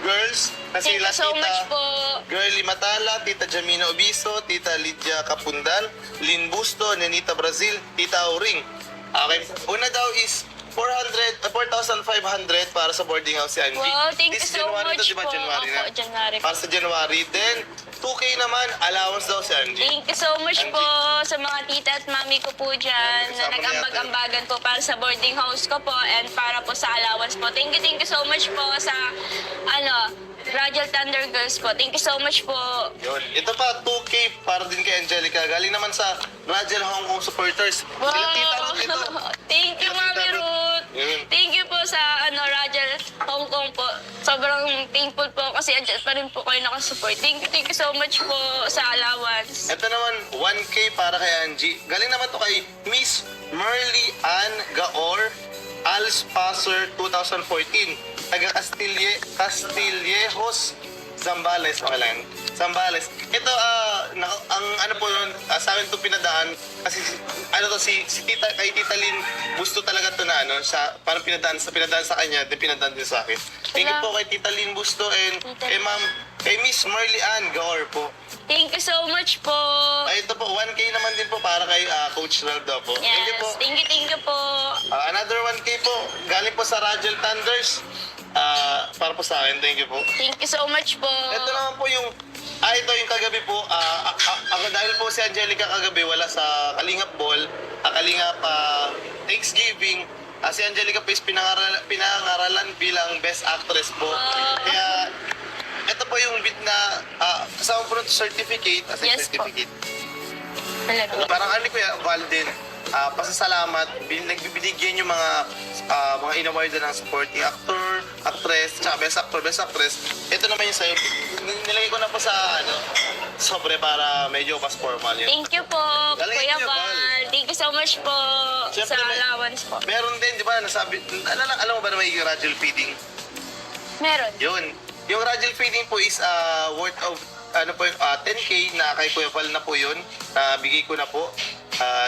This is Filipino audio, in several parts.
girls na Thank sila you so much po. Girlie Matala, Tita Jamina Obiso, Tita Lydia Capundal, Lynn Busto, Nenita Brazil, Tita Auring. Okay, una daw is 4,500 para sa boarding house si Angie. Wow, thank you This so January much to, diba? po. January na. Opo, January. Para sa January. Then, 2K naman, allowance daw si Angie. Thank you so much Angie. po sa mga tita at mami ko po dyan na Kasama ni nag-ambag-ambagan po para sa boarding house ko po and para po sa allowance po. Thank you so much po sa Radial Thunder Girls po. Thank you so much po. Yun. Ito pa, 2K para din kay Angelica. Galing naman sa Radial Hong Kong supporters. Wow. Sila Tita Ruth ito. Thank you, Sila Mami Tita Ruth. Yun. Thank you po sa Radial Hong Kong po. Sobrang thankful po kasi andyan pa rin po kayo nakasupport. Thank you so much po sa allowance. Ito naman, 1K para kay Angie. Galing naman to kay Miss Merly Ann Gaor, Alspasser 2014. Taga Castillejos, Zambales. Okay lang. Zambales. Ito, ang ano po yun, sa akin ito pinadaan. Kasi si Tita, kay Tita Lynn, gusto talaga ito na parang pinadaan sa kanya, then pinadaan din sa akin. Thank you po kay Tita Lynn Busto and kay Ma'am, kay Miss Merly Ann Gaor po. Thank you so much po. Ay, ito po, 1K naman din po para kay Coach Ronaldo po. Thank you Yes, po. thank you po. Another 1K po, galing po sa Radial Thunders. Para po sa akin, thank you po. Thank you so much po. Ito naman po yung, ito yung kagabi po. Ako dahil po si Angelica kagabi wala sa Kalingap Ball, Kalingap Thanksgiving. Si Angelica po is pinangaralan bilang Best Actress po. Kaya, ito po yung bit na kasama po ng certificate. Yes po. Certificate. Talaga. Parang ano kuya, Valden, pasasalamat, nagbibigyan yung mga in-award ng supporting actor, actress, tsaka best actor, best actress. Ito naman yung sa'yo. Nilagay ko na po sa sobre para medyo mas formal yun. Thank you po, Galing Kuya niyo, Val. Val. Thank you so much po Siyempre, sa allowance po. Meron din, di ba, nasabi, alam mo ba na may radial feeding? Meron. Yun. Yung radial feeding po is worth of 10K na kay Kuya Val na po yun. Bigay ko na po.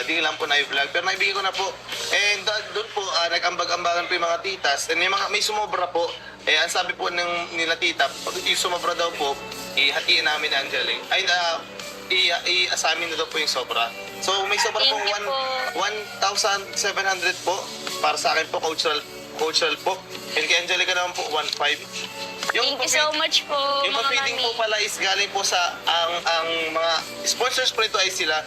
Di lang po na-vlog, pero naibigay ko na po. And doon po, nag-ambag-ambagan po yung mga titas. And may sumobra po. Ang sabi po nila tita, pag yung sumobra daw po, ihatiin namin ang Angelic. I-asamin na daw po yung sobra. So may sobra Thank po, you po. 1,700 po. Para sa akin po, cultural po. And kay Angelica naman po, 1,500. Thank you so much po, Yung mga feeding mami. po pala is galing po sa ang mga sponsors po ito ay sila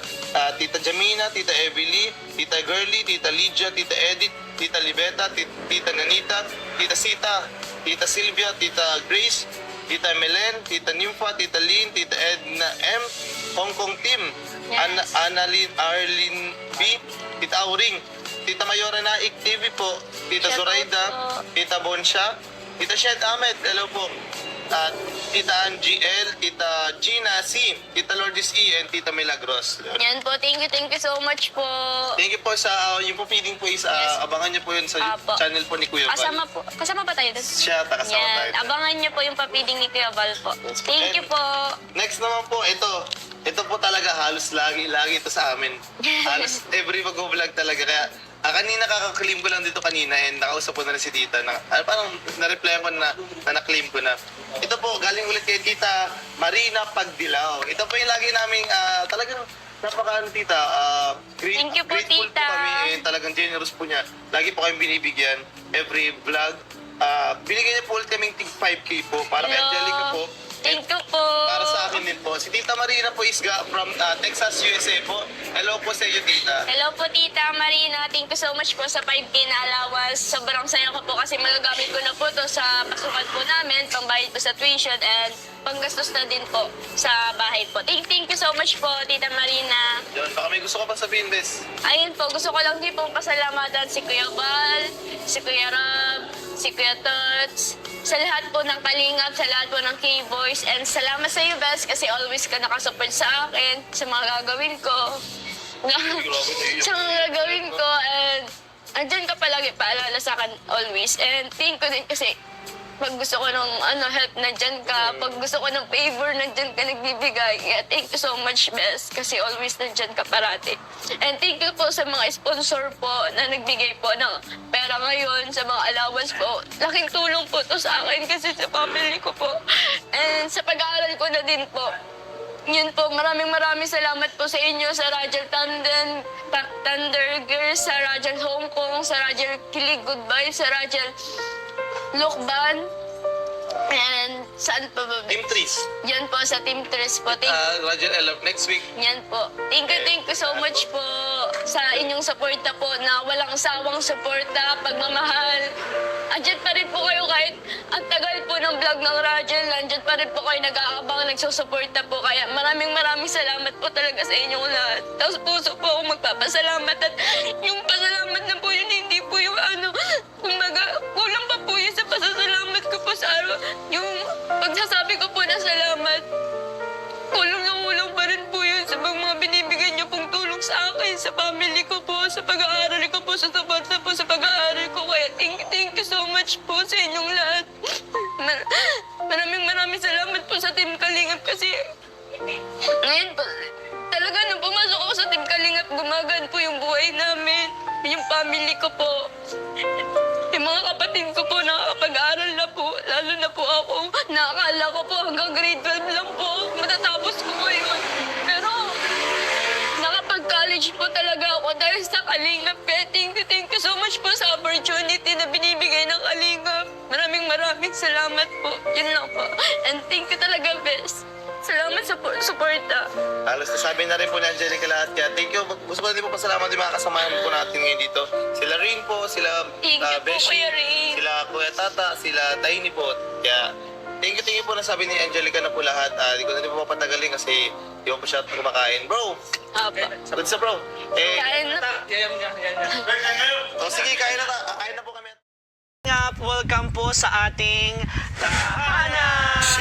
Tita Jamina, Tita Evely, Tita Girlie, Tita Lydia, Tita Edith, Tita Libeta, Tita Nanita, Tita Sita, Tita Sylvia, Tita Grace, Tita Melen, Tita Nympha, Tita Lynn, Tita Edna M, Hong Kong Team, Yes. Annalyn Arlene B, Tita Auring, Tita Mayora Naik TV po, Tita Shout out Zoraida, po. Tita Bonsha, Tita Shed Ahmed, hello po. Tita Angie L, Tita Gina C, Tita Lourdes E, and Tita Milagros. Yan po, thank you so much po. Thank you po sa yung po feeding po is abangan niyo po yun sa Apo. channel po ni Kuya Val. Kasama ba tayo doon? Siya, kasama Yan, tayo. abangan niyo po yung papiding ni Kuya Val po. Thank you And po. Next naman po, ito po talaga halos lagi ito sa amin. Halos every mag-vlog talaga. Kaya kanina kaka-claim ko lang dito kanina and nakausap ko na rin si Tita. Parang na-reply ko na na-claim ko na. Ito po, galing ulit kay Tita Marina Pagdilaw. Ito po yung lagi naming talagang Tita. Thank you po, grateful Tita. po kami and talagang generous po niya. Lagi po kayong binibigyan every vlog. Binigyan niya po ulit kaming tig 5K po para kay Hello. Angelica po. Thank you po. Para sa akin din po. Si Tita Marina po is from Texas, USA po. Hello po sa iyo, Tita. Hello po, Tita Marina. Thank you so much po sa 5K na allowance. Sobrang saya ko po kasi magagamit ko na po to sa pasukan po namin, pangbayad po sa tuition, and panggastos na din po sa bahay po. Thank you so much po, Tita Marina. Yun, baka may gusto ka pang sabihin, Bes. Ayun po, gusto ko lang din pong pasalamatan si Kuya Val, si Kuya Rob, si Kuya Tots, sa lahat po ng Kalingap, sa lahat po ng K-Boys, and salamat sa iyo, Bes, kasi always ka nakasupport sa akin, sa mga gagawin ko. Sa mga gagawin ko, and andyan ka palagi paalala sa akin always. And thank you din kasi Pag gusto ko ng help, nandyan ka. Pag gusto ko ng favor, nandyan ka nagbibigay. Yeah, thank you so much, Bes, kasi always nandyan ka parati. And thank you po sa mga sponsor po na nagbigay po ng pera ngayon, sa mga allowance po. Laking tulong po to sa akin kasi sa family ko po. And sa pag-aaral ko na din po. Yun po, maraming salamat po sa inyo, sa Rajal Thunder Girls, sa Rajal Hong Kong, sa Rajal Kilig Goodbye, sa Rajal Lukban, and saan pa ba? Team Tris. Yan po, sa Team Tres po. Roger Elop, next week. Yan po. Thank you so much po sa inyong suporta po na walang sawang suporta, pagmamahal. Andyan pa rin po kayo kahit ang tagal po ng vlog ng Rajel. Andyan pa rin po kayo nag-aabang, nagsusuporta po. Kaya maraming salamat po talaga sa inyong lahat. Tapos puso po ako magpapasalamat. At yung pasalamat na po yun, hindi po yung kumbaga, kulang pa po yun sa pasasalamat ko po sa araw. Yung pagsasabi ko po na salamat, kulang pa rin po yun sa mga binibigay niyo pong tulong sa akin, sa family ko po, sa pag-aaral ko po, sa suporta po sa pag-aaral ko. Kaya thank you so much po sa inyong lahat. Maraming salamat po sa Team Kalingap kasi ngayon po, talaga nung pumasok ako sa Team Kalingap, gumagaan po yung buhay namin, yung family ko po. Yung mga kapatid ko po nakakapag-aral na po, lalo na po ako. Nakakala ko po hanggang grade 12 lang po matatapos ko ngayon. Pero nakapag-college po talaga ako dahil sa Kalingap. Kaya thank you so much po sa opportunity na binibigay ng Kalingap. Maraming salamat po. Yun lang po. And thank you talaga, Bes. Salamat sa suporta. Halos nasabi na rin po ni Angelica lahat. Kaya thank you. Gusto ko din po pasalamat yung mga kasamahan po natin ngayon dito. Sila Rain po, sila Thank you po, Beshi, Kuya Rain. sila Kuya Tata, sila Tiny po. Kaya thank you po nasabi ni Angelica na po lahat. Di ko na din po mapatagalin kasi di ko po siya kumakain. Bro! Apa. Good sa bro. Kain na. Sige, kain na po kami. Welcome po sa ating tahanan! So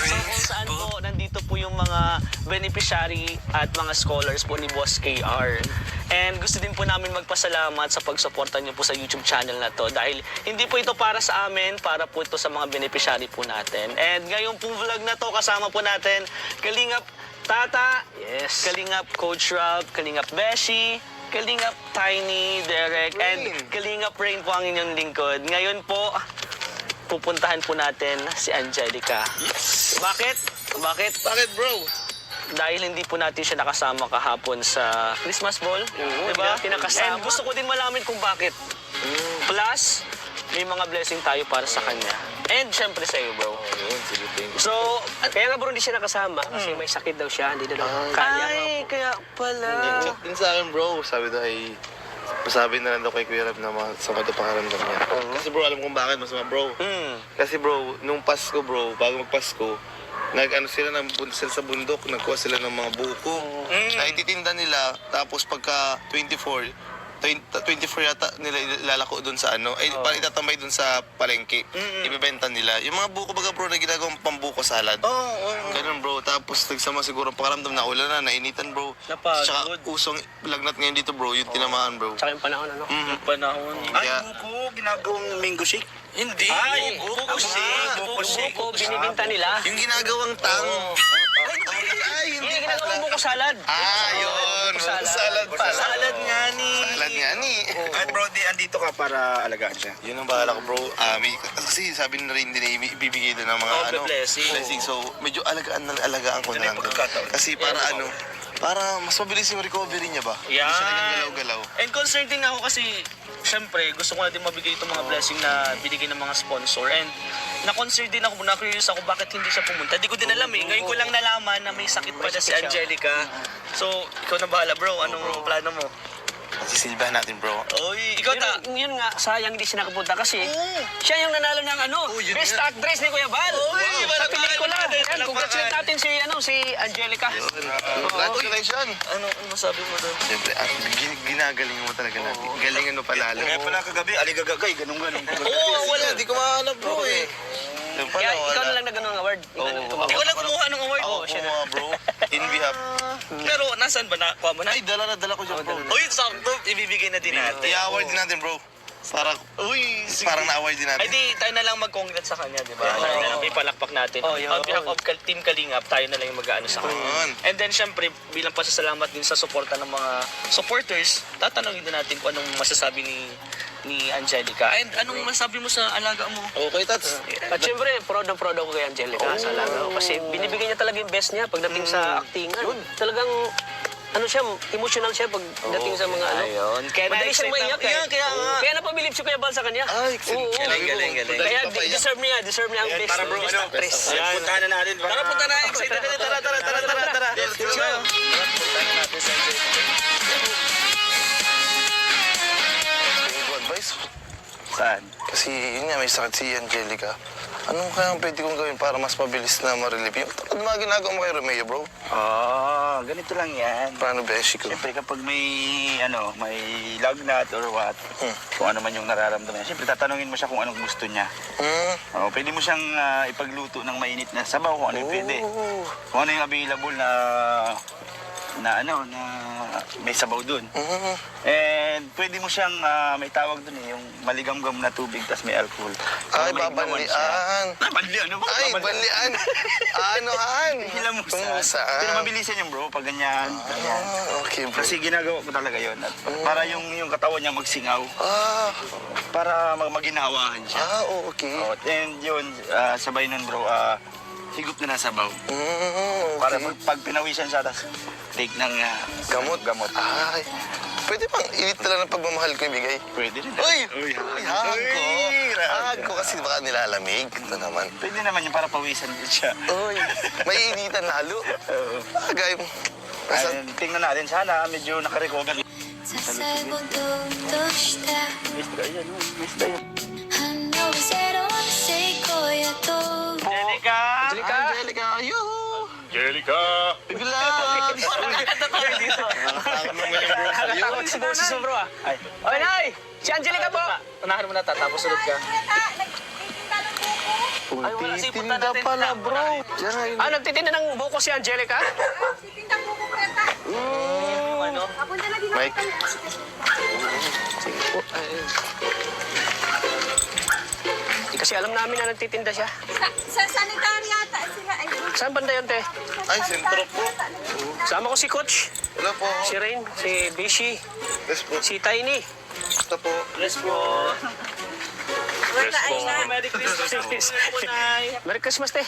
kung saan po, nandito po yung mga beneficiary at mga scholars po ni Boss KR. And gusto din po namin magpasalamat sa pagsuporta niyo po sa YouTube channel na to dahil hindi po ito para sa amin, para po ito sa mga beneficiary po natin. And ngayon po vlog na to, kasama po natin Kalingap Tata, Yes. Kalingap Coach Rob, Kalingap Beshi, Kalingap Tiny, Derek, and Rain. Kalingap Rain po ang inyong lingkod. Ngayon po, pupuntahan po natin si Angelica. Yes. Bakit? Bakit bro? Dahil hindi po natin siya nakasama kahapon sa Christmas Ball. Diba? hindi natin nakasama. And gusto ko din malaman kung bakit. Plus, may mga blessing tayo para sa kanya. And syempre sa iyo, bro. Sige, thank you. So, Kaya nga bro, hindi siya nakasama kasi may sakit daw siya, hindi daw kaya. ay, kaya pala. Chat din sa akin bro, sabi na lang daw kay Kuya Rab na masama daw pakaramdam niya. Kasi bro, alam kong bakit masama bro. Kasi bro, nung Pasko bro, bago magpasko, sila sa bundok, nagkuha sila ng mga buko. Na ititinda nila, tapos pagka 24 yata nila ilalako doon sa parang itatambay doon sa palengke. Ibebenta nila. Yung mga buko baga bro na ginagawang pambuko salad. Ganun bro. Tapos nagsama siguro ang pakaramdam na ulan na, nainitan bro. Napagod. Tsaka usong lagnat ngayon dito bro, yung tinamaan bro. Tsaka yung panahon, ano? Panahon. Kaya, Buko, ginagawang mango shake. Hindi. Ay, buko shake. Buko binibinta nila. yung ginagawang tang. Ay, Hindi ginagawa buko salad. Yun. Salad. Salad pala. Salad nga ni. Salad nga ni. Ay bro, andito ka para alagaan siya. Yun ang bahala ko bro. Kasi sabi na rin din ibibigay din ng mga blessing. So medyo alagaan ko na lang din. Kasi para para mas mabilis yung recovery niya ba? Hindi siya nagagalaw-galaw. And concerned din ako kasi, syempre, gusto ko na din mabigay itong mga blessing na binigay ng mga sponsor. And na-concerned din ako, na-curious ako bakit hindi siya pumunta. Hindi ko din alam eh. Ngayon ko lang nalaman na may sakit pa si Angelica. So, ikaw na bahala bro. Anong plano mo? Sisilbahan natin bro. Oy, ikaw ta. Yun nga, sayang hindi siya nakapunta kasi siya yung nanalo ng yun best nga. actress ni Kuya Val. Sa pelikula. Yan, congratulate natin si Angelica. Congratulations! Ano masabi mo doon? Siyempre, ginagaling mo talaga natin. Galingan mo palalo. Kaya pala kagabi, aligagagay, ganun-ganun. Wala, hindi ko mahanap bro eh. Kaya ikaw na lang na ganun ang award. Ikaw lang kumuha ng award. Ako kumuha bro. In behalf. Pero nasaan ba? Nakuha mo na? Ay, dala ko dyan bro. Uy, sakto. Ibibigay na din natin. I-award din natin bro. Parang, Uy, sige. parang na-award din Ay natin. di, tayo na lang mag-congrats sa kanya, di ba? Oo. Tayo na lang ipalakpak natin. Oh, yun. On behalf of Team Kalingap, tayo na lang yung mag-ano sa kanya. Yun. And then, syempre, bilang pasasalamat din sa suporta ng mga supporters, tatanungin din natin kung anong masasabi ni Angelica. And anong masasabi mo sa alaga mo? Okay, Tats. At syempre, proud na proud ako kay Angelica sa alaga ko. Kasi binibigyan niya talaga yung best niya pagdating sa actingan. Talagang, ano siya, emotional siya pagdating sa mga ano. Ayun. Kaya Madali siyang maiyak eh. Yeah, kaya nga. Kaya napabilib si Kuya Bal sa kanya. Ay, Oo. Galing. Kaya deserve niya ang Ayan, best. para bro, best ano, actress. puntahan na natin. Tara, punta na. Excited na. Tara. Let's go. Punta na natin sa Angelica. Hindi ko advice. Saan? Kasi yun nga, may sakit si Angelica. Anong kaya pwede kong gawin para mas mabilis na ma-relieve? Yung tapos mga ginagawa mo kay Romeo, bro. Ganito lang yan. Paano, Beshi ko? Siyempre kapag may may lagnat or what, kung ano man yung nararamdaman niya, siyempre tatanungin mo siya kung anong gusto niya. Pwede mo siyang ipagluto ng mainit na sabaw kung ano yung pwede. Kung ano yung available na may sabaw dun. And pwede mo siyang may tawag dun yung maligamgam na tubig tas may alcohol. Ay, Para maligawan siya. babanlian. Banlian? Ano ba? Ay, banlian. Anohan? Hilamusan. Hilamusan. Pero mabilisan yung bro pag ganyan. ganyan. Okay, bro. Kasi ginagawa ko talaga yun. At para yung katawan niya magsingaw. Para maginawahan siya. Okay. And yun, sabay nun bro, higop na nasabaw. Para Okay. pag pinawisan siya, tas take ng gamot. Ay, pwede bang init na lang ng pagmamahal ko ibigay? Pwede rin. Uy! Uy, Hag ko! Hag ko kasi baka nilalamig. Ito naman. Pwede naman yung para pawisan din siya. Uy! May initan lalo. Bagay mo. Basta, And tingnan natin, sana medyo nakarecover. ささごととした Mister, yan, mister. 反応ゼロ成功やと Angelica! Angelica! Yoo! Angelica! Bigla! Takot si Boses mo, bro ah. Ay, Oy, Nay! Si Angelica po! Unahan mo na, tapos sunod ka. Ay, wala, sige, punta Tinda natin. pala, bro. Diyan nga yun. Nagtitinda ng buko si Angelica? Yung ano? Mike. Kasi alam namin na nagtitinda siya. Sa sanitary yata sila ay Saan banda yun, te? Ay, sentro po. Sama ko si Coach, Wala po. si Rain, si Bishi, Yes po. si Tiny. Ito po. Bless po. wala ay na. Merry Christmas po, Nay. Merry Christmas, te.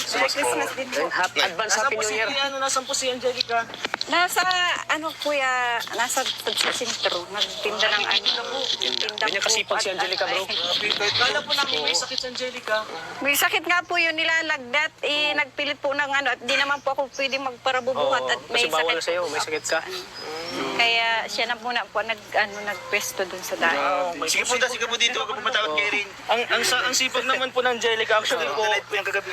Christmas din po. And advance Happy New Year. Nasaan po si Angelica? Nasa ano kuya, nasa sa sentro, nagtinda ng ano. Tinda Ganyan kasipag si Angelica, bro. Kala po namin may sakit si Angelica. May sakit nga po yun nilalagdat, nagpilit po ng ano, at di naman po ako pwedeng magparabubuhat at may Kasi bawal sakit. sa'yo, may sakit ka. Kaya siya na muna po nagpwesto dun sa daan. sige po dito, huwag ka pumatawag kay Ring. Ang sipag naman po ng Angelica. Actually po, Tonight po yung kagabi.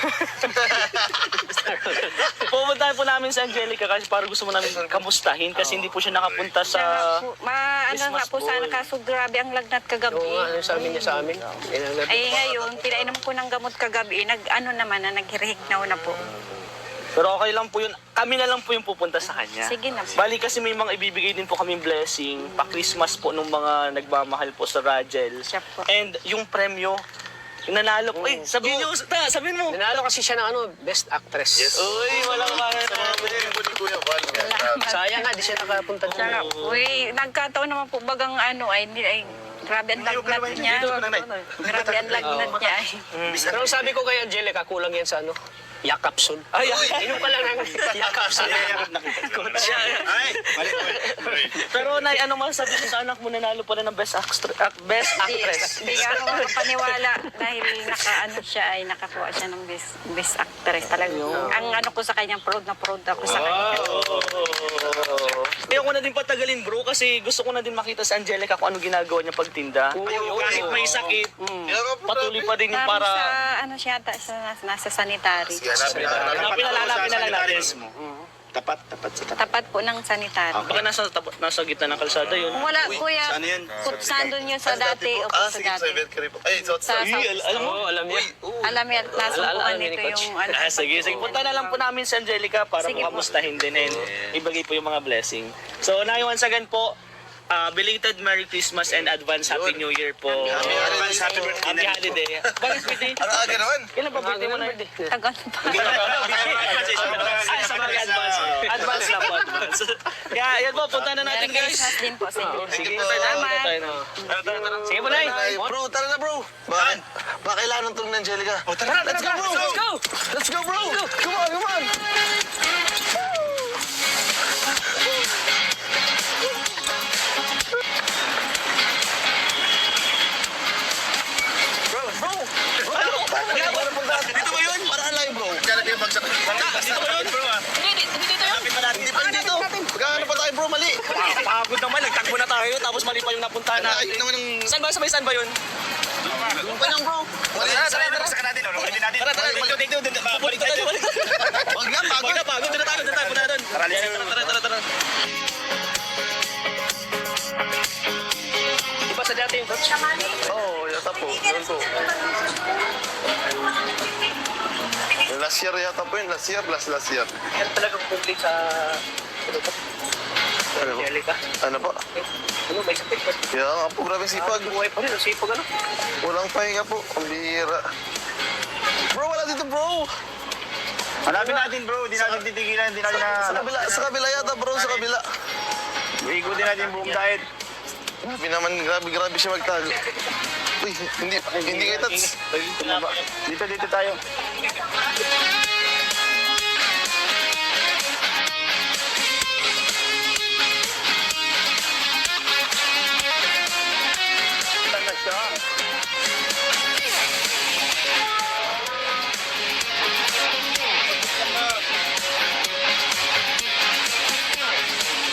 pumuntahan po namin si Angelica kasi parang gusto mo namin kamustahin kasi hindi po siya nakapunta sa... Ano nga po Christmas sana ball. kaso grabe ang lagnat kagabi. Oo nga, ano sabi niya sa amin. Ay ngayon, pinainom ko ng gamot kagabi, naghirihik na po. Pero okay lang po yun. Kami na lang po yung pupunta sa kanya. Sige na. Bali kasi may mga ibibigay din po kaming blessing. Pa-Christmas po nung mga nagmamahal po sa Rajel. Siya po. And yung premyo, yung nanalo po. Eh, sabihin niyo, sabihin mo. Nanalo kasi siya ng Best Actress. Uy, walang kaya na. Sayang nga, di siya nakapunta dyan. Sarap. Uy, nagkataon naman po bagang grabe ang lagnat niya. Grabe ang lagnat niya. Pero sabi ko kay Angelica, kulang yan sa Yakapsul. Ay, Inom ka lang ng Yakapsul. Ay, mali po. Pero Nay, ano masasabi mo sa anak mo nanalo pa na ng Best Actress? Hindi ka ako makapaniwala dahil nakakuha siya ng best actress. Talagang ang ano ko sa kanya, proud ako sa kanya. Ayoko na din patagalin bro kasi gusto ko na din makita sa Angelica kung ano ginagawa niya pagtinda. Kahit may sakit, patuloy pa din yung Parang para... sa ano nasa sanitary. Hanapin Hanapin na lang natin. Tapat sa tapat. Tapat po ng sanitary. Baka nasa gitna ng kalsada yun. Kung wala, kuya, saan yun? sandun yun sa dati o sa dati. Ay, Sa Alam mo? Alam niya. alam yan, nasubukan alam ni nito Coach. yung ano. Sige. Punta na lang po namin si Angelica para Sige po po. kamustahin din and ibigay po yung mga blessing. So, Nay, once again po, belated Merry Christmas and advance Happy New Year po. Advance happy birthday Happy na rin po. holiday. Bakit birthday? Ano aga naman? Kailan pa birthday mo na? Tagal pa. Ay, sa mga advance. Advance lang po, advance. Kaya, yan po, punta na natin Merry guys. Christmas din po sa inyo. Sige, po. salamat. Sige po, Nay. Ay, bro, tara na bro. Bakit? Baka kailangan ng tulong ng Angelica. Tara, Let's go bro! Let's go! Let's go bro! Come on, come on! Bro! Dito ba yun? Paraan lang bro. Kaya kayo bagsak. Dito ba yun? Hindi, dito yun. Hindi pa dito. Magkano pa tayo bro, mali. Pagod naman, nagtakbo na tayo, tapos mali pa yung napuntahan natin. Ayun naman ang... Saan ba yun? Yung pa lang bro. Mali. Tara, saksan natin. Ulitin natin. Tara, balik tayo. Wag na, pagod. Huwag na, pagod. Doon na tayo, punta na doon. Tara. Di ba sa dati yung coach? Oo, yata po. Yun po. Last year yata po yun. Last year. Yan talagang public sa... Ano po? Angelica. Ano po? Ano, may sakit pa. Kaya nga po, grabe sipag. Buhay pa rin, ang sipag ano? Walang pahinga po. Ang bihira. Bro, wala dito bro. Hanapin natin bro, di natin titigilan, di natin na... Sa kabila yata bro, sa kabila. Ikutin natin buong diet. Grabe naman, grabe siya magtago. Uy, hindi kayo tats. Dito tayo.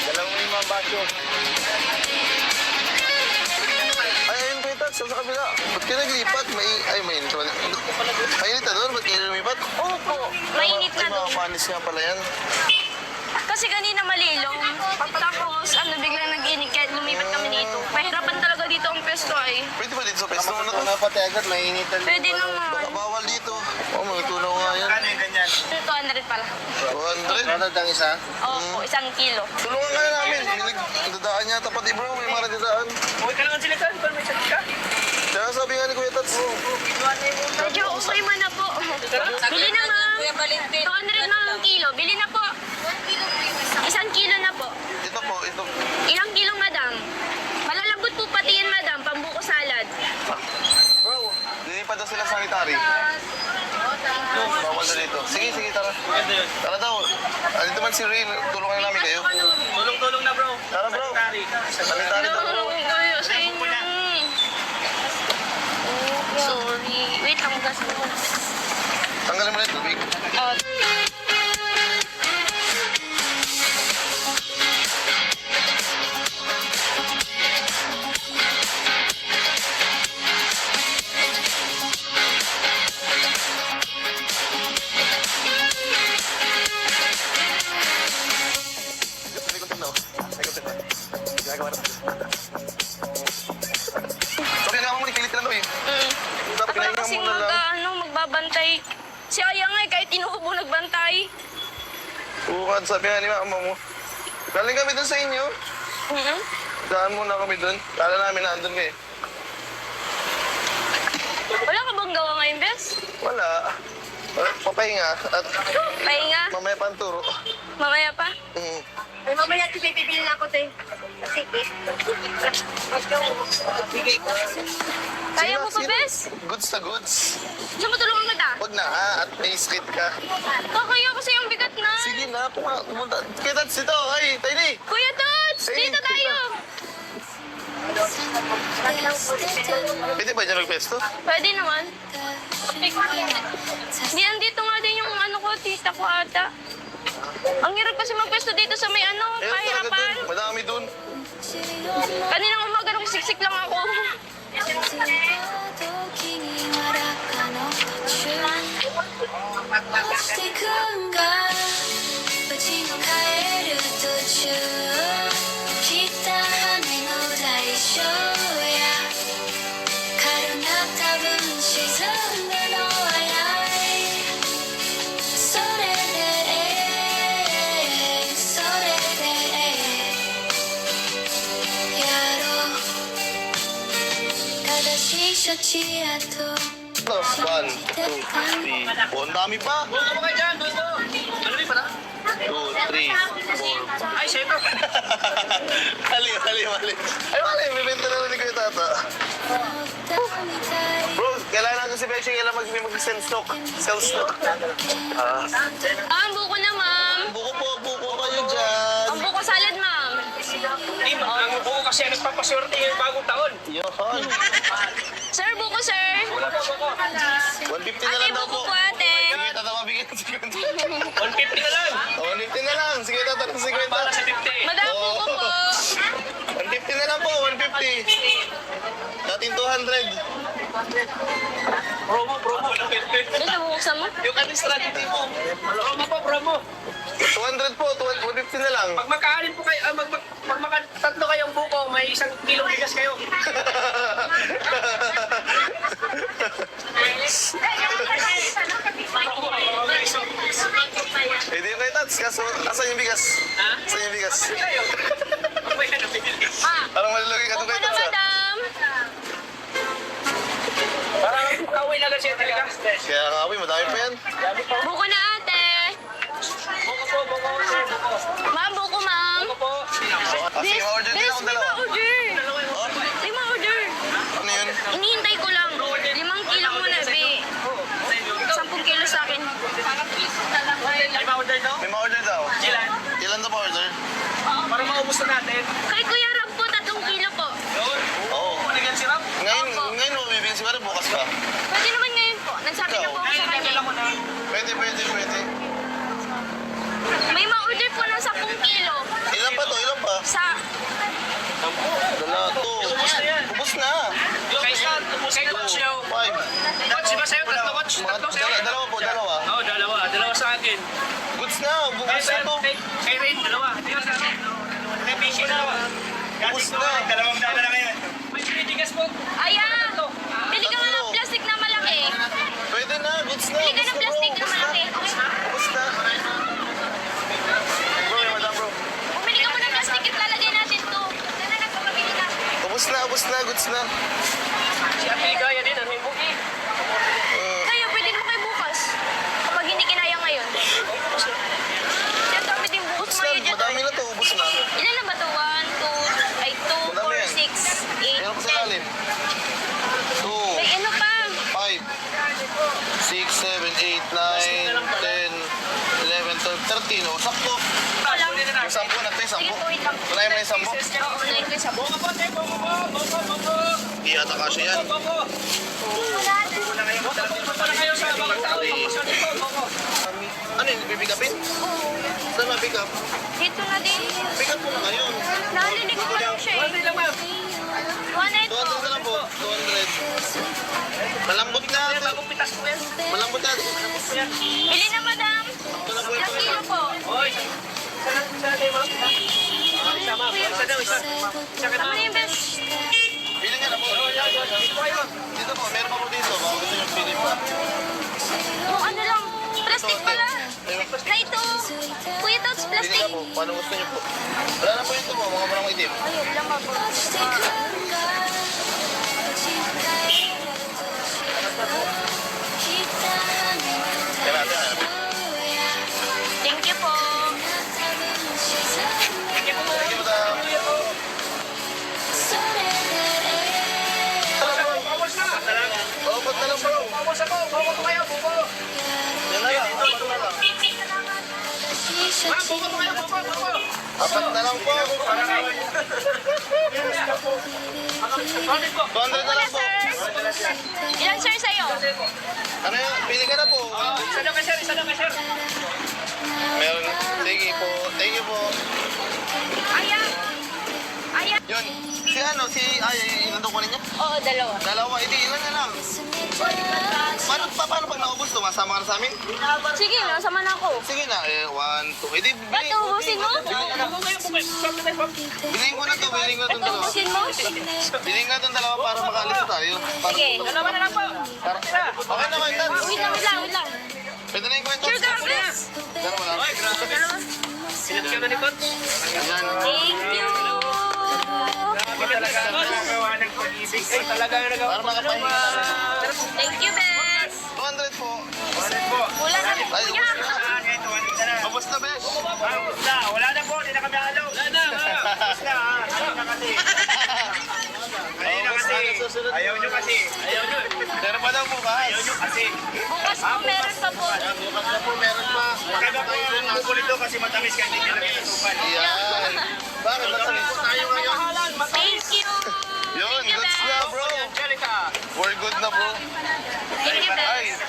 Dalawang yung mga baso. Ay, ayun kayo tats, sa kabila. Ba't kayo naglipat? Mainit naman. Mainit na doon, ba't kayo lumipat? Opo, mainit na Ay, doon. mga panis nga pala yan. Kasi kanina malilong. Tapos, biglang nag-init kaya lumipat kami dito. Mahirapan talaga dito ang pesto ay. Pwede ba dito sa pesto mo na to? Pati agad, mainitan. Pwede naman. Bawal dito. Oh, mga tunaw nga yan. Ano yung ganyan? 200 pala. 200. Ano ang isa? Opo, 1 kilo. Tulungan nga namin. May nagdadaan yata pati bro. May mga nagdadaan. Huwag ka naman sila kan, pero may sakit ka. Kaya sabi nga ni Kuya Tats. Medyo okay man na po. Bili na ma'am. 200 na ang kilo. Bili na po. 1 kilo na po. Ito po, ito. Ilang kilo, madam? Malalambot po pati yan, madam. Pambuko salad. Bro, lilipat daw sila sanitary. Bawal na dito. Sige, tara. Maganda yun. Tara daw. Dito man si Rin. Tulungan namin kayo. Tulong-tulong na bro. Tara bro. Sanitary daw bro. Kayo sa inyo. Sorry. Wait lang, gas mo. Tanggalin mo na yung tubig. Oh. May content na oh. May content na. Gagawa na. Sorry na ako muli. Kilit lang daw eh. Dapat Ako pinahinga kasing muna lang. magbabantay. Si Aya nga kahit inuubo nagbantay. Bukad, sabi nga ni mama mo. Galing kami dun sa inyo. Daan muna kami dun. Kala namin na andun kayo. Wala ka bang gawa ngayon, Bes? Wala. Papahinga at Pahinga? mamaya pa ang turo. Mamaya pa? Ay, mamaya bibili na ako tayo. Sige. Kaya mo pa, Sige, Bes? Goods na goods. Gusto mo tulungan kita? Huwag na ha, at may skate ka. Kaya kasi yung bigat na. Sige na, pumunta. Kaya Tats, dito. Ay, Tiny. Kuya Tots, dito tayo. Pwede ba dyan magpesto? Pwede naman. Di, andito nga din yung tita ko ata. Ang hirap kasi magpwesto dito sa may Talaga pahirapan. dun. Madami dun. Kaninang umaga nung siksik lang ako. 時にわらかの途中落ちてくんがうちの帰る途中切った羽の代償や軽な多分沈んだのはやいそれでやシャチアと Ito, 1, 2, 3, 4. Ang dami pa. Buka mo kayo dyan, doon. Ano pa na? 2, 3, 4. Ay, sa'yo ka. Mali. Ay, mali. May benta na rin ni Kuya Tata. 歌みたい Bro, kailangan natin si Beshi. Kailangan mag-sell stock. Sell stock. Ang buko na, ma'am. Buko kayo dyan. Ang buko salad, ma'am. Di ba? Ang buko kasi nagpapaswerte yung bagong taon. Yohan. Sir, buko, sir. 150 na Ate, lang daw buko po. po, ate. Sige, Tata, mabigyan. 150 na lang. 150 na lang. Sige, Tata, ng 50. Para sa 50. Madam, buko po. 150 na lang po, 150. Dating 200. Promo. Ano, nabuksan mo? Yung anong strategy mo. Promo. 200 po, 150 na lang. Pag makaanin po kayo, pag makatatlo kayong buko, may 1 kilong bigas kayo. Hindi yung kay Tats, kaso asan yung bigas? Ha? Asan yung bigas? Kayo. Pag may ano, bibili. Ah, Parang malalagay ka buko doon kay na, Tats, ha? madam. Parang kauwi na kasi talaga. Kaya nga, uy, madami pa yan. Buko na, ate. Buko. Ma'am, buko, ma'am. Buko po. Sige, ma-order din akong dalawa. order. Lima order. Ano yun? Inihintay ko lang. 5 kilo muna, be. 10 kilo sa akin. May ma-order daw? May ma-order daw. Ilan? Ilan daw ma-order? Para maubos na natin. Kay Kuya Rab po, 3 kilo po. Yun. Oo. Kuligan si Ram. Ngayon mo bibigyan si Mara, bukas pa. Pwede naman ngayon po. Nagsabi na po ako sa kanya. Mo na. Pwede. May ma-order po ng 10 kilo. Ilan pa to? Ilan pa? Sa... Dala to. Ubus na yan. Ubus na. Kay Stan, kay Coach Yaw. 5. Coach, di ba sa'yo? Tatlo, Coach? Tatlo sa'yo? Dalawa po, dalawa. Oo, dalawa sa akin. Goods na. Kay Ubus na Stan, to. kay Rain, dalawa. Di ba sa akin? Kay Fishy, dalawa. Ubus na. Dalawang dala na ngayon. May pinibigas po. Ayan! Pili ka nga ng plastic na malaki. Pwede na. Goods na. Pili ka ng plastic na malaki. Ubus na. Bro, yung madam bro. Bumili ka muna ng plastic at lalagay natin to. Sana nagpapabili ka. Ubus na. Goods na. Si Ate Ligaya din, ano yung buki? Kayo, pwede mo kayo bukas. Kapag hindi kinaya ngayon. Kaya dami din bukas Ubus mo na. yun dyan. Madami na to. Ubus na. Ilan na ba to? 2, 4, 6, 8, Meron ko sa lalim. 2, May ano pa? 5, 6, 7, 8, 9, 10, 11, 12, 13. Oh, sakto. Yung 10 na to, yung 10. Sige po, wait lang. Wala yung may 10? Oo, unahin ko yung 10. Buko po, te, buko. Hindi yata kasya yan. Buko. Buko na kayo sa bagong taon. Buko. Ano yun? Pipick upin? Saan ma-pick up? Dito na din. Pick up mo na ngayon. Narinig ko lang siya eh. 100 lang, ma'am. 100 po. 200 na lang po. 200. Malambot na. Te, bagong pitas po yan. Malambot na. Bili na, madam. Ito na po Ilang ito. kilo po? Oy, isa na tayo, ma'am. Isa, ma'am. Isa. Tama na yung best. Pili nga na po. Dito po, meron pa po dito. Baka gusto nyo pili pa. Oh, ano lang. Plastic pala. Na ito. Kuya Tots, Pili plastic. ka po. Paano gusto nyo po? Wala na po ito po. Mga marang itim. Ayun lang ako. 落ちてくんが打ち向かえるとひため Kaya natin, hanapin. Thank you po. Thank you, madam. それで Pamos na. Oh, ba't na lang bro? Pamos ako. Buko po kayo, buko. Yan na lang. Apat na lang. シャ Ma'am, チ buko po kayo, buko. Apat na lang po. Bakit po? 200 na lang po. Sir. Ilan sir sa'yo? Ano yun? Pili ka na po. Isa lang kay sir, isa lang kay sir. Meron. Sige po. Thank you po. Ayan. Ayan. Yun. Si ano? Si... Ay, ilan daw kunin niya? Oo, dalawa. Dalawa. Hindi, ilan na lang. Paano pag naubos to? Masama ka na sa amin? Sige, nasama na ako. Sige na. 1, 2. Hindi, Ba't ubusin mo? Buko kayo, buko. bilhin ko na to. Bilhin ko na itong dalawa. Ubusin mo? Bilhin ko na itong dalawa para makaalis na tayo. Para, Sige. Dalawa na lang po. okay na, Mike. Wait lang. Pwede na yung kwento. Sure ka, please. Dalawa lang. Ay, grabe. Sinat ka na ni Coach. Ayan. Thank you. Grabe talaga. pag-ibig. Ay, talaga na nagawa. Para makapahinga na rin. Thank you, Bes. 200 po. Wala na po, Ay, kuya. Ubus na, besh. Wala na po, hindi na kami alaw. Wala na, Tapos na, ha? Kanina kasi. Ayaw nyo kasi. Ayaw nyo. Pero pa daw bukas. Ayaw nyo kasi. Bukas po, meron pa po. Bukas na po, meron pa. Kaya po ang kukulit doon kasi matamis ka, hindi nyo lang inutupan. Yan. Bakit? Matamis po tayo ngayon. Thank you. Yun, Thank you, goods na, Bes. bro. Angelica. We're good na, bro. Thank you, Ay. Bes.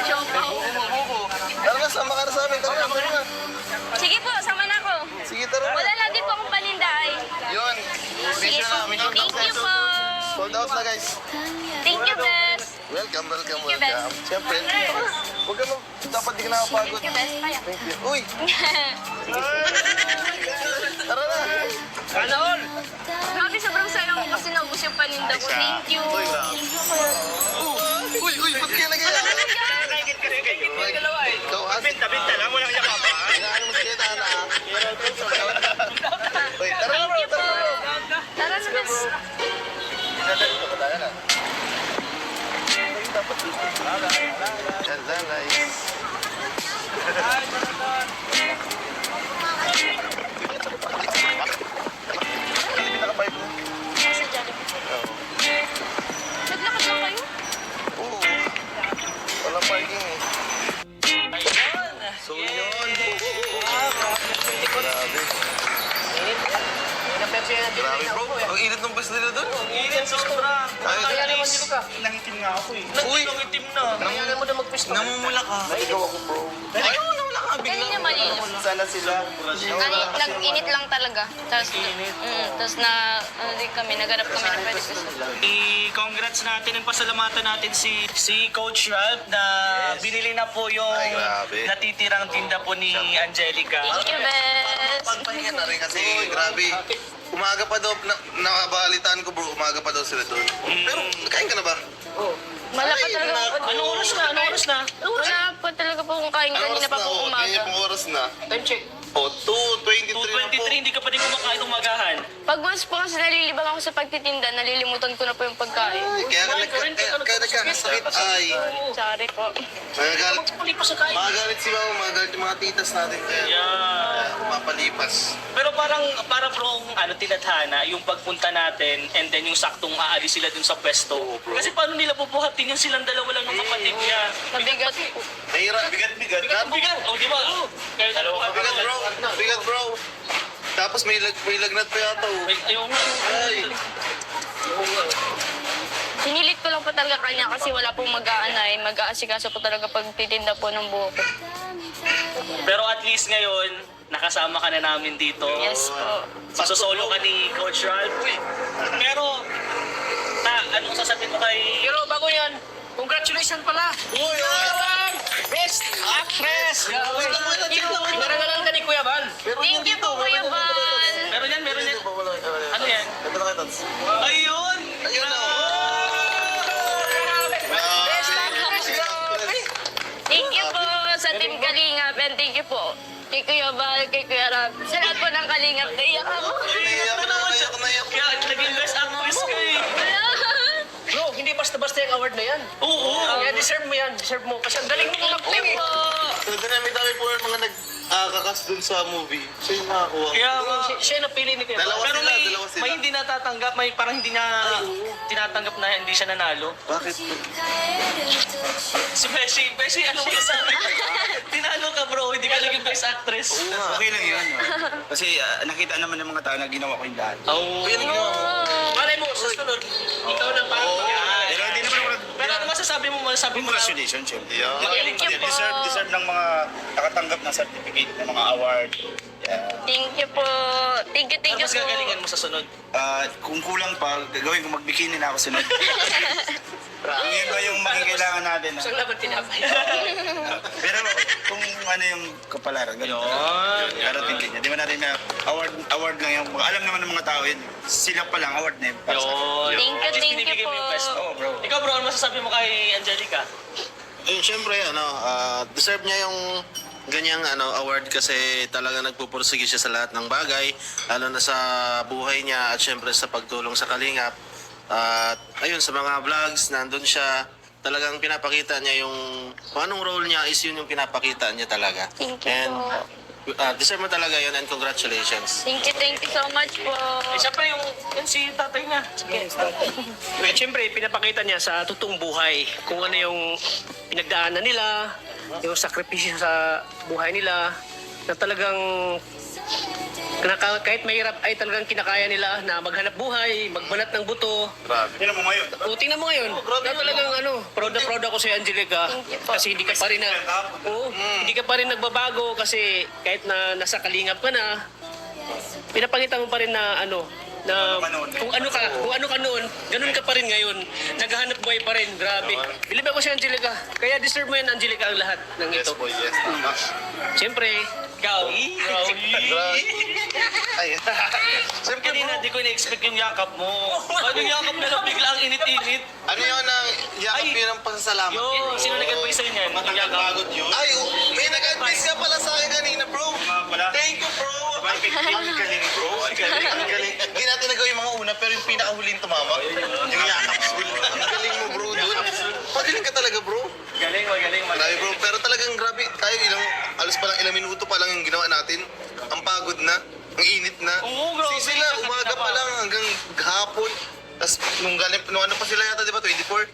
Choco. Bubo. Tara na, sama ka na sa amin. Tara na. Sige po, sama na ako. Sige, tara na. Wala lang din po akong paninday. Yun. Sige Mission po. na, mission Thank you success. po. Sold out na, guys. Thank you, Bes. Welcome, welcome, Thank you, Bes. welcome. Siyempre, huwag ka dapat di ka nakapagod. Thank you, Bes. Kaya. Thank you. Uy, tara na. Sana all. Grabe, sobrang saya ko kasi naubos yung paninda ko. Thank you. Uy, uy, ba't kaya nagaya? Kahit kasi kayo dalawa eh. Ikaw, has. Binta lang, walang iya pa. Kailangan mo sige, tana. Uy, tara na, Thank bro. you po. Tara na, Bes. Pinadali ko tayo na. Ganda, guys. Hindi naka-pipe mo? Sa Jollibee. Oo. Naglakad lang kayo? Oo. Walang parking eh. So yun. Grabe. Grabe bro. Ang init ng bus nila doon. Init, sobra. Kaya naman Nangitim nga ako eh. Uy, Itim na. namumula ka. Ikaw ako bro. Ay, nawala ka bigla. Kanina malinis. Sana sila. Nag-init lang talaga. Tapos, tapos na, ano din kami, naganap kami ng pwede gusto. I-congrats natin and pasalamatan natin si Coach Ralph na binili na po yung Ay, grabe. natitirang tinda po ni Angelica. Thank you, Bes. Pagpahinga na rin kasi grabe. Umaga pa daw, nakabalitaan ko bro, umaga pa daw sila doon. Pero, kain ka na ba? Malaki Ay, talaga. Anong oras na? Anong oras na? Wala pa talaga po kung kain kanina pa po Oh, umaga. pong oras na. Time check. O, 2:23 na po. 2:23, hindi ka pa din kumakain umagahan. Pag once po kasi nalilibang ako sa pagtitinda, nalilimutan ko na po yung pagkain. Ay, kaya nagkakasakit ay. Sorry po. Magagalit. Hindi pa sa kain. Magagalit si Mama, magagalit yung mga titas natin kaya. Yeah. Mapalipas. Pero para bro, tinadhana, yung pagpunta natin and then yung saktong aalis sila dun sa pwesto. Kasi paano nila bubuhatin yung silang dalawa lang ng kapatid niya? Mabigat po. Mahirap, bigat-bigat. Bigat! O, di ba? Kaya dalawa Bigat bro, bigat bro. Tapos may lagnat pa yata oh. Ayaw nga. Ay, Sinilit ko lang po talaga kanya kasi wala pong mag-aanay. Mag-aasikaso po talaga pagtitinda po ng buhok. Pero at least ngayon, nakasama ka na namin dito. Yes po. Sosolo ka ni Coach Ralph. Pero, anong sasabihin mo kay... Pero bago yan, congratulations pala! uy, Best Actress! wait lang. Narangalan ka ni Kuya Van. Thank you po, Kuya Val. Meron yan, meron yan. Ano yan? Ito na kayo, Tots. Ayun! Ayun na, oh. Thank you po sa Team Kalingap and thank you po kay Kuya Val, kay Kuya Rab. Sa lahat po ng Kalingap, naiyak ako. Naiyak na. Kaya naging best actress ka eh. Bro, hindi basta-basta yung award na yan. Oo. Kaya deserve mo yan, deserve mo. Kasi ang galing mo mag-play eh. So, dami po yung mga nagkakas dun sa movie. Siya yung nakakuha. Kaya nga. Siya yung napili ni Kuya Van. Dalawa Pero sila, may, dalawa sila. may hindi natatanggap, may parang hindi na tinatanggap na hindi siya nanalo. Bakit? Si Beshi, ano mo sa tinalo ka bro, hindi ka naging best actress. Okay lang yun. Kasi nakita naman ng mga tao na ginawa ko yung lahat. Oh. Yun ang ginawa mo. Malay mo, sa sunod, ikaw na parang Pero hindi naman ako Pero ano masasabi mo? congratulations, syempre. Yeah. Thank you po. Deserve ng mga nakatanggap ng certificate, ng mga award. Yeah. Thank you po. Thank you Ano mas po. gagalingan mo sa sunod? Kung kulang pa, gagawin ko magbikini na ako sunod. Kung yun ba yung maging kailangan natin. isang laban tinapay. Pero kung ano yung kapalaran, ganun. Darating din niya. Di ba natin na award lang yung, alam naman ng mga tao yun, sila pa lang, award na yun. Para sa akin. Yun. Thank you, At least thank you binibigay mo yung po. best. Oo, bro. Ikaw bro, ano masasabi mo kay Angelica? Siyempre, deserve niya yung ganyang award kasi talaga nagpupursige siya sa lahat ng bagay, lalo na sa buhay niya at syempre sa pagtulong sa Kalingap. At ayun, sa mga vlogs, nandun siya. Talagang pinapakita niya yung kung anong role niya is yun yung pinapakita niya talaga. Thank you And po. deserve mo talaga yun and congratulations. Thank you so much po. Eh, siyempre yung si tatay niya. Eh, siyempre, pinapakita niya sa totoong buhay kung ano yung pinagdaanan nila, yung sakripisyo sa buhay nila, na talagang kahit mahirap ay talagang kinakaya nila na maghanap buhay, magbanat ng buto. Tingnan mo ngayon. O, tingnan mo ngayon, na talagang proud na proud ako sa Angelica. Thank you po. Kasi hindi ka pa rin hindi ka pa rin nagbabago kasi kahit na nasa Kalingap ka na, pinapakita mo pa rin na na kung ano ka noon, ganun ka pa rin ngayon. Naghahanap buhay pa rin, grabe. Bilib ako si Angelica. Kaya deserve mo yan, Angelica, ang lahat ng Yes ito. po, yes. Tama. Siyempre, ikaw. Ay. Siyempre Kanina, di ko na-expect yung yakap mo. Yung yakap na lang bigla ang init-init. ano yun ang yakap yun ang pasasalamat? Sino nag-advise sa'yo niyan? Yung yakap. Ay, may nag-advise ka pala sa akin kanina, bro. Thank you, bro. Ang galing, bro. Ang galing. Hindi natin nagawa yung mga una, pero yung pinakahuling tumama. Yung yakap. Ang galing mo, bro, dude. Magaling ka talaga, bro. Magaling. Grabe, bro. Pero talagang grabe. Tayo alos pa lang, ilang minuto pa lang yung ginawa natin. Ang pagod na. Ang init na. Oo, grabe. Sila, umaga pa lang hanggang hapon. Tapos nung ano pa sila yata, di ba? 24?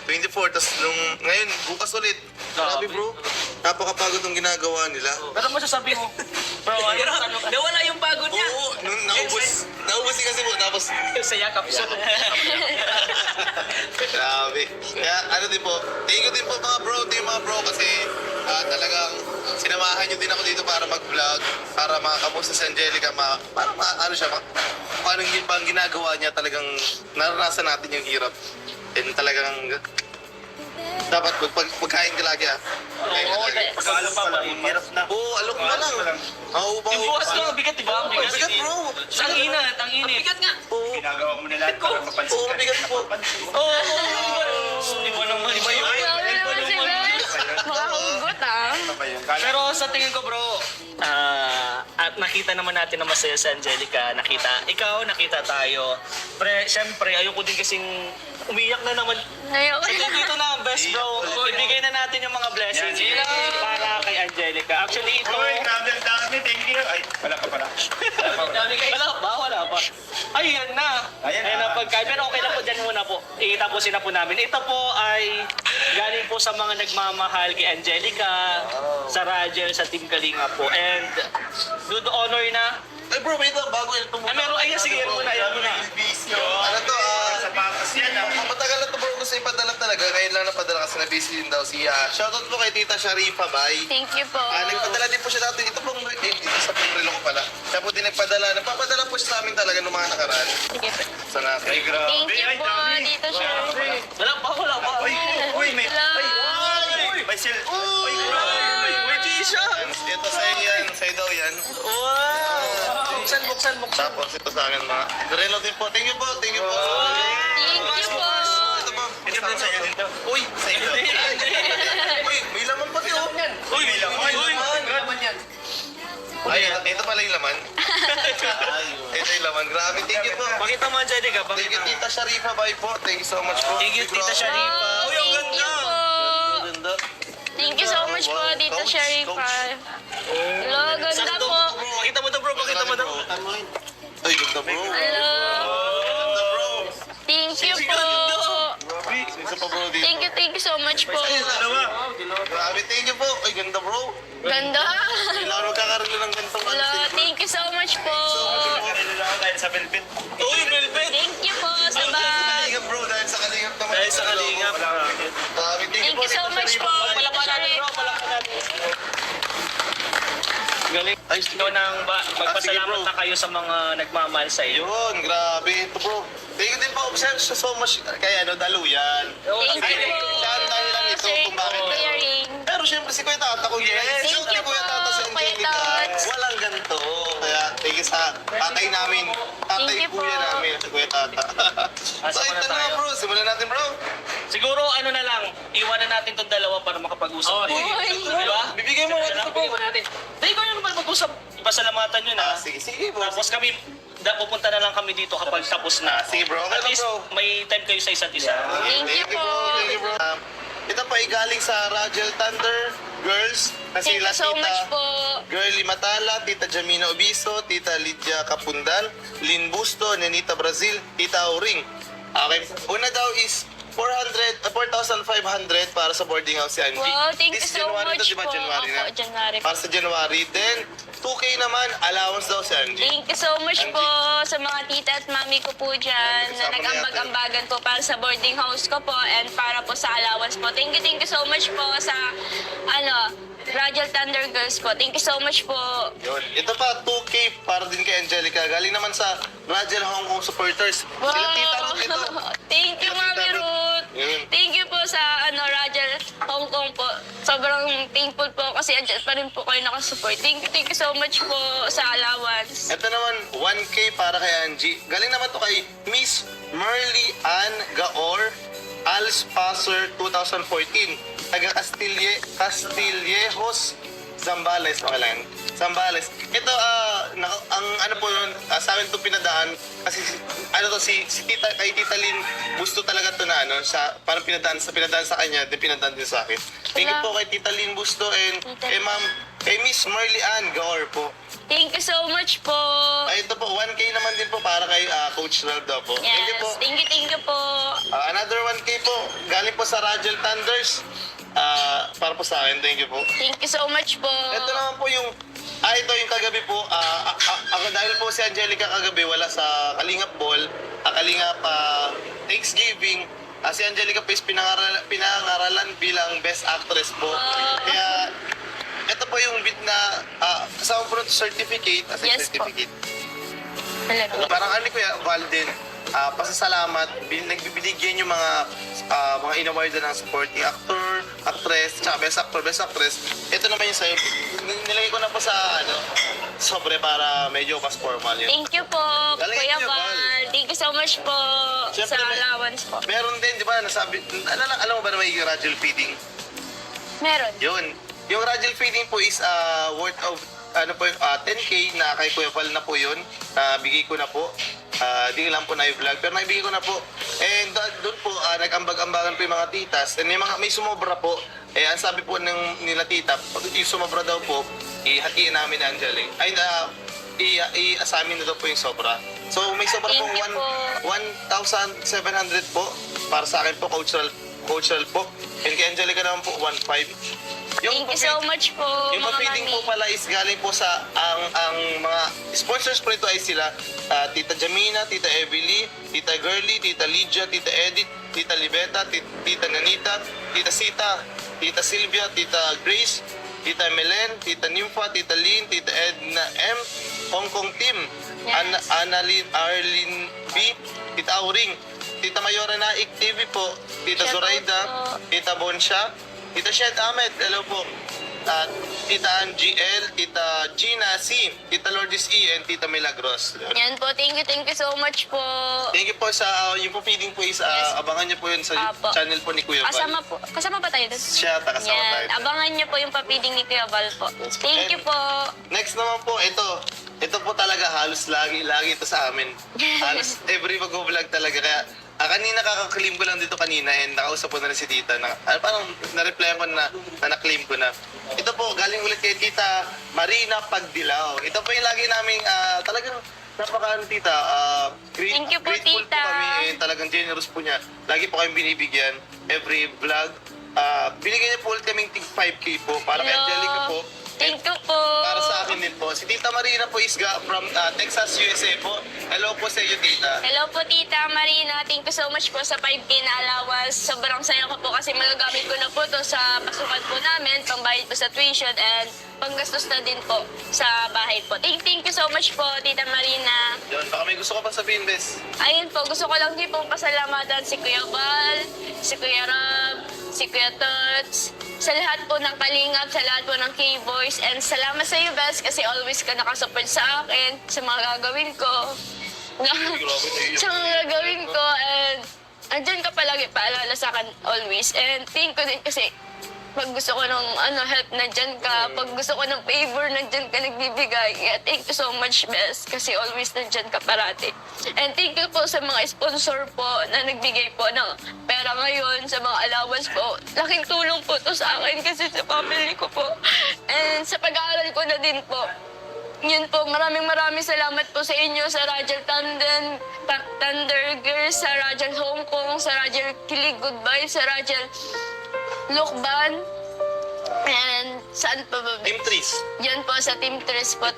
24. Tapos nung ngayon, bukas ulit. Grabe, bro. Napakapagod ng ginagawa nila. Pero masasabi mo, bro, Nawala yung pagod niya. Oo, nung naubos kasi po. Tapos, Sa yakap siya. grabe. Kaya ano din po, thank you din po mga bro kasi talagang sinamahan nyo din ako dito para mag-vlog, para makamusta si Angelica, para ano siya, paano yung pang ginagawa niya, talagang naranasan natin yung hirap. And talagang dapat pagkain ka lagi Pagkain ka lagi. Pag-aalok pa ba? Hirap na. Oo, alok mo lang. yung bukas ko, bigat diba? Ang bigat. Bigat bro. Ang init. Bigat nga. Ginagawa mo na lahat para mapansin Oo, ka. bigat po. Oo. Iba naman, iba yun. Grabe naman si Bes. Makahugot Pero sa tingin ko bro, at nakita naman natin na masaya si Angelica, nakita tayo. Pero syempre, ayoko din kasing umiyak na naman. Dito na ang best bro. Ibigay na natin yung mga blessings para kay Angelica. Actually, ito... Uy, grabe ang dami. Thank you. Ay, wala ka pala. Wala pa. Ay, yan na. Ayan Ayan na. na pagkain. Pero okay lang po, dyan muna po. Itapusin na po namin. Ito po ay galing po sa mga nagmamahal kay Angelica, sa Rajel, sa Team Kalinga po. And do the honor na. Ay bro, wait lang, bago ito muna. Meron, ayan, sige, yan muna. Ano to, Sapatos yan, matagal na to bro kasi ipadala talaga. Ngayon lang napadala kasi na-busy din daw siya. Shoutout po kay Tita Sharifa, bye. Thank you po. Nagpadala din po siya dati. Ito pong, dito sa relo ko pala. Siya po din nagpadala. Nagpapadala po siya sa amin talaga ng mga nakaraan. Sige po. Sa natin. Ay, grabe. Thank you po, Dito Sherry. Wala pa. Uy, may... Hello. May sil... Uy, May t-shirt. Ito sa'yo yan. Sa'yo daw yan. Wow. Buksan. Tapos ito sa akin mga. Relo din po. Thank you po. Thank you po. Thank you po. Ito po. Ito po sa'yo dito. Uy, sa inyo. Uy, may laman pati oh. Uy, may laman. Ay, ito pala yung laman. Ito yung laman. Grabe. Thank you po. Pakita mo, Angelica. Thank you, Tita Sharifa. Bye po. Thank you so much po. Thank you, Tita Sharifa. Uy, ang Thank you ganda. po. Ganda. Thank you so much po, Dito Coach, Sharifa. coach. Hello, ganda po. Pakita mo to bro. Ay, ganda bro. Hello. Ganda bro. Thank you po. Isa pa bro dito. Thank you so much po. Grabe, thank you po. Ay, ganda bro. Ganda. Kailangan magkakaroon ng gantong Hello, thank you so much po. Karelo lang ako dahil sa Velvet. Uy, Velvet. Thank you po sa bag. Kalingap bro, dahil sa kalingap naman. Dahil sa Kalingap. Grabe, thank you Thank po. you so much po. Palakpan natin bro. Palakpan natin. Galing. Ay, Ikaw nang magpasalamat na kayo sa mga nagmamahal sa iyo. Yun, grabe. Ito bro. Thank you din po so much kay daluyan. Thank you po. Siya ang dahilan nito kung bakit Kuya Ring. Pero syempre si Kuya Tata kung Thank you Kuya po, Tata sa Kuya Angelica. Tots. Walang ganito. Kaya thank you sa tatay namin. Tatay Thank you kuya po. namin si Kuya Tata. So Simulan ito na tayo. bro. Simulan natin bro. Siguro ano na lang, iwanan natin tong dalawa para makapag-usap. Uy. Di ba? Bibigay mo natin ito bro. mo natin. Dahil ko yung mag-usap, ipasalamatan nyo na. Sige bro. Tapos kami, pupunta na lang kami dito kapag tapos na. Sige, bro. Okay At lang, least bro. may time kayo sa isa't isa. Thank you po. Thank you bro. Ito po ay galing sa Rajel Thunder Girls. Na Thank sila you so much po. Girlie Matala, Tita Jamina Obiso, Tita Lydia Capundal, Lynn Busto, Nenita Brazil, Tita Auring. Okay. Una daw is 4,500 para sa boarding house si Angie. Wow, thank you This so January much to, diba? po. January na. Opo, January. Para sa January. Then, 2K naman, allowance daw si Angie. Thank you so much po sa mga tita at mami ko po dyan na Kasama nag-ambag-ambagan po para sa boarding house ko po and para po sa allowance po. Thank you so much po sa Rajel Thunder Girls po. Thank you so much po. Yun. Ito pa, 2K para din kay Angelica. Galing naman sa Rajel Hong Kong supporters. Wow. Sila Tita Ruth ito. Thank you, Sila Mami Tita Ruth. Yun. Thank you po sa Rajel Hong Kong po. Sobrang thankful po kasi andyan pa rin po kayo nakasupport. Thank you so much po sa allowance. Ito naman, 1K para kay Angie. Galing naman to kay Miss Merly Ann Gaor, Als Passer 2014. Taga Castillejos, Zambales, pangalan. Zambales. Ito, ang ano po yun, sa amin ito pinadaan, kasi si Tita, kay Tita Lynn, gusto talaga ito na parang pinadaan sa kanya, din pinadaan din sa akin. Thank you po kay Tita Lynn Busto and kay Ma'am, kay Miss Merly Ann Gaor po. Thank you so much po. Ay, ito po, 1K naman din po para kay Coach Raldo po. Yes, Thank you po. thank you po. Another 1K po, galing po sa Rajel Thunders. Para po sa akin, thank you po. Thank you so much po. Ito naman po yung, ito yung kagabi po. Ako dahil po si Angelica kagabi wala sa Kalingap Ball, Kalingap Thanksgiving. Si Angelica po is pinangaralan bilang Best Actress po. Kaya, ito po yung bit na kasama po ng certificate. Yes po. Certificate. Talaga. Parang ano kuya, Valden, pasasalamat, nagbibigyan yung mga in-award ng supporting actor, actress, tsaka best actor, best actress. Ito naman yung sa'yo. Nilagay ko na po sa sobre para medyo mas formal yun. Thank you po, Galing Kuya niyo, Val. Val. Thank you so much po Siyempre, sa allowance po. Meron din, di ba, nasabi, alam mo ba na may Rajel feeding? Meron. Yun. Yung Rajel feeding po is worth of 10K na kay Kuya Val na po yun. Bigay ko na po. Di lang po na-vlog, pero naibigay ko na po. And doon po, nag-ambag-ambagan po yung mga titas. And may sumobra po. Ang sabi po nila tita, pag yung sumobra daw po, ihatiin namin na Angelic. I-asamin na daw po yung sobra. So may sobra Thank pong you po. 1,700 po. Para sa akin po, Coach Ral po. And kay Angelica naman po, 1,500. Thank you so much po, Yung mga pa-feeding mami. po pala is galing po sa ang mga sponsors po nito ay sila Tita Jamina, Tita Evely, Tita Girlie, Tita Lydia, Tita Edith, Tita Libeta, Tita Nanita, Tita Sita, Tita Sylvia, Tita Grace, Tita Melen, Tita Nympha, Tita Lynn, Tita Edna M, Hong Kong Team, Yes. Annalyn Arlene B, Tita Auring, Tita Mayora Naik TV po, Tita Shout out Zoraida, po. Tita Bonsha, Tita Shed Ahmed, hello po. Tita Angie L, Tita Gina C, Tita Lourdes E, and Tita Milagros. Yan po, thank you so much po. Thank you po sa yung po feeding po is abangan niyo po yun sa Apo. channel po ni Kuya Val. Kasama pa tayo doon? Siya, kasama tayo. Yan, abangan niyo po yung papiding ni Kuya Val po. Thank you po. Next naman po, ito po talaga halos lagi ito sa amin. Halos every mag-vlog talaga. Kaya kanina kaka-claim ko lang dito kanina and nakausap ko na rin si Tita. Parang na-reply ko na na-claim ko na. Ito po, galing ulit kay Tita Marina Pagdilaw. Ito po yung lagi naming talagang Tita. Thank you po, grateful Tita. po kami and talagang generous po niya. Lagi po kayong binibigyan every vlog. Binigyan niya po ulit kaming tig 5K po para kay Hello. Angelica po. Thank you po. Para sa akin din po. Si Tita Marina po is from Texas, USA po. Hello po sa iyo, Tita. Hello po, Tita Marina. Thank you so much po sa 5K na allowance. Sobrang saya ko po kasi magagamit ko na po to sa pasukan po namin, pambayad po sa tuition, and panggastos na din po sa bahay po. Thank you so much po, Tita Marina. Yun, baka may gusto ko pang sabihin, Bes. Ayun po, gusto ko lang din pong pasalamatan si Kuya Val, si Kuya Rob, si Kuya Tots, sa lahat po ng kalingap, sa lahat po ng K-Boys, and salamat sa iyo, Bes, kasi always ka nakasupport sa akin, sa mga gagawin ko. Sa mga gagawin ko, and andyan ka palagi paalala sa akin always. And thank ko din kasi Pag gusto ko ng help, nandyan ka. Pag gusto ko ng favor, nandyan ka nagbibigay. Kaya thank you so much, Bes, kasi always nandyan ka parati. And thank you po sa mga sponsor po na nagbigay po ng pera ngayon, sa mga allowance po. Laking tulong po to sa akin kasi sa family ko po. And sa pag-aaral ko na din po. Yun po, maraming salamat po sa inyo, sa Rajal Thunder Girls, sa Rajal Hong Kong, sa Rajal Kilig Goodbye, sa Rajal Lokban, and saan pa ba? Team Trees. Yan po, sa Team Tres po.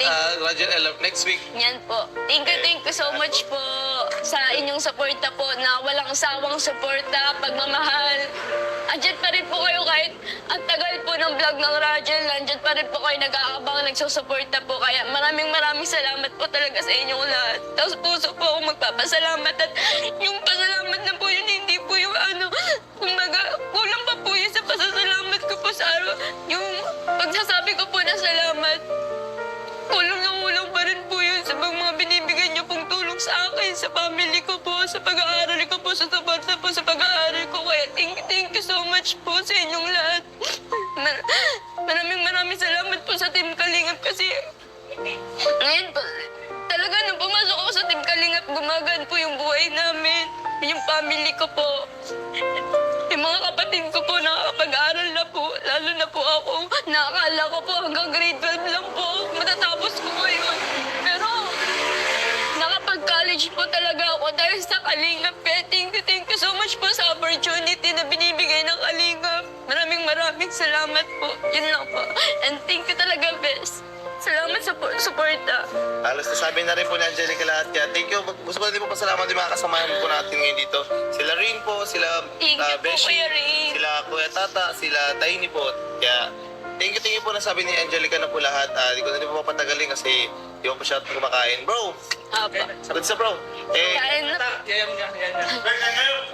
Roger Elop, next week. Yan po. Thank you so much po sa inyong suporta po na walang sawang suporta, pagmamahal. Andyan pa rin po kayo kahit ang tagal po ng vlog ng Rajel. Andyan pa rin po kayo nag-aabang, nagsusuporta po. Kaya maraming salamat po talaga sa inyong lahat. Tapos puso po ako magpapasalamat at yung pasalamat na po yun, hindi po yung kumbaga, kulang pa po yun sa pasasalamat ko po sa araw. Yung pagsasabi ko po na salamat, kulang pa rin po yun sa mga binibigay niyo pong tulong sa akin, sa family ko po, sa pag-aaral ko po, sa suporta po sa pag-aaral ko. Kaya thank you so much po sa inyong lahat. Maraming salamat po sa Team Kalingap kasi ngayon po, talaga nung pumasok ako sa Team Kalingap, gumagaan po yung buhay namin, yung family ko po. Yung mga kapatid ko po nakakapag-aral na po, lalo na po ako. Nakakala ko po hanggang grade 12 lang po matatapos ko ngayon. Pero nakapag-college po talaga ako dahil sa Kalingap. Kaya thank you so much po sa opportunity na binibigay ng Kalingap. Maraming salamat po. Yun lang po. And thank you talaga, Bes. Salamat sa suporta. Halos nasabi na rin po ni Angelica lahat. Kaya thank you. Gusto ko na din po pasalamat yung mga kasamahan po natin ngayon dito. Sila Rin po, sila Thank you po, Beshi, Kuya Rin. sila Kuya Tata, sila Tiny po. Kaya thank you po na sabi ni Angelica na po lahat. Di ko na din po papatagalin kasi di ko po siya kumakain. Bro! Apa. Good sa bro. Kain na.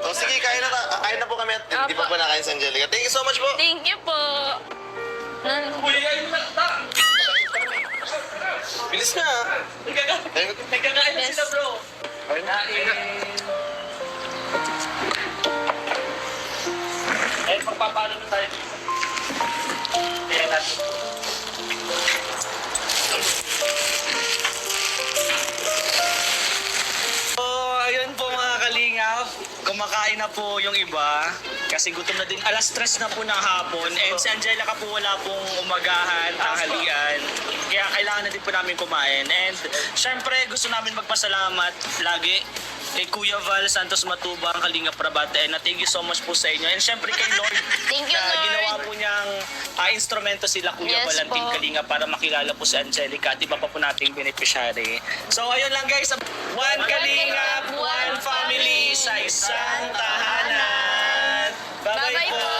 O sige, kain na po kami at hindi pa po nakain si Angelica. Thank you so much po. Thank you po. Bilis na. Nagkakain Yes. sila, bro. Eh, magpapano na tayo. Kaya natin. So, ayun po mga kalingap. Kumakain na po yung iba. Kasi gutom na din. Alas 3 na po ng hapon. And si Angelica po wala pong umagahan, tanghalian. Kaya kailangan na din po namin kumain. And syempre gusto namin magpasalamat lagi kay Kuya Val Santos Matubang, Kalingap Prabate. And thank you so much po sa inyo. And syempre kay Lord Thank you, na Lord. ginawa po niyang instrumento sila Kuya Yes Val and Team po. Kalingap para makilala po si Angelica at iba pa po nating beneficiary. So ayun lang guys, one Kalingap, one family sa isang tahanan. Bye-bye Bye-bye po! po.